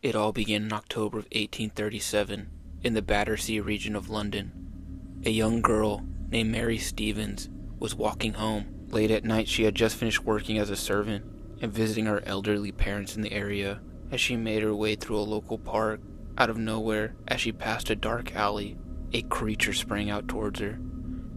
It all began in October of 1837 in the Battersea region of London. A young girl named Mary Stevens was walking home. Late at night, she had just finished working as a servant and visiting her elderly parents in the area. As she made her way through a local park, out of nowhere, as she passed a dark alley, a creature sprang out towards her.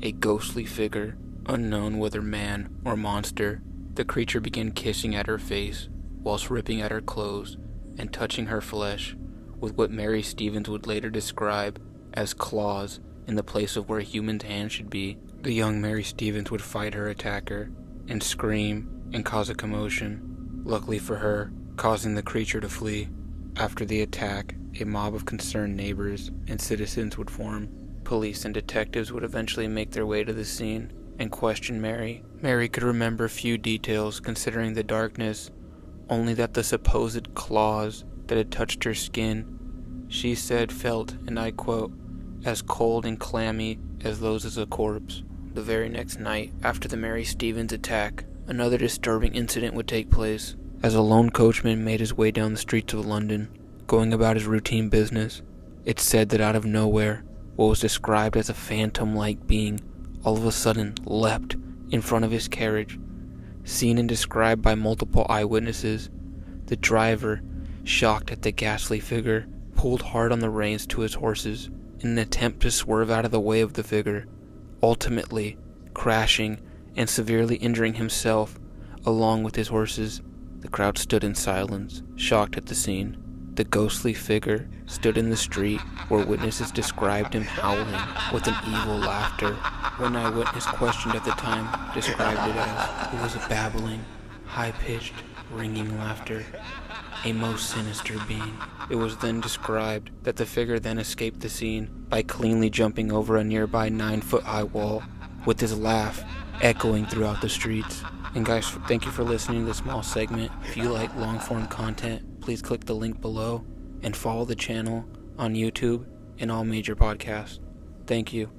A ghostly figure, unknown whether man or monster. The creature began kissing at her face, whilst ripping at her clothes and touching her flesh with what Mary Stevens would later describe as claws in the place of where a human's hand should be. The young Mary Stevens would fight her attacker and scream and cause a commotion, luckily for her, causing the creature to flee. After the attack, a mob of concerned neighbors and citizens would form. Police and detectives would eventually make their way to the scene and question Mary. Mary could remember few details considering the darkness, only that the supposed claws that had touched her skin, she said felt, and I quote, as cold and clammy as those of a corpse. The very next night, after the Mary Stevens attack, another disturbing incident would take place. As a lone coachman made his way down the streets of London, going about his routine business, it's said that out of nowhere, what was described as a phantom-like being all of a sudden leapt in front of his carriage. Seen and described by multiple eyewitnesses, the driver, shocked at the ghastly figure, pulled hard on the reins to his horses in an attempt to swerve out of the way of the figure, ultimately crashing and severely injuring himself along with his horses. The crowd stood in silence, shocked at the scene. The ghostly figure stood in the street where witnesses described him howling with an evil laughter. One eyewitness questioned at the time described it as it was a babbling, high-pitched, ringing laughter, a most sinister being. It was then described that the figure then escaped the scene by cleanly jumping over a nearby 9-foot-high wall, with his laugh echoing throughout the streets. And guys, thank you for listening to this small segment. If you like long-form content, please click the link below and follow the channel on YouTube and all major podcasts. Thank you.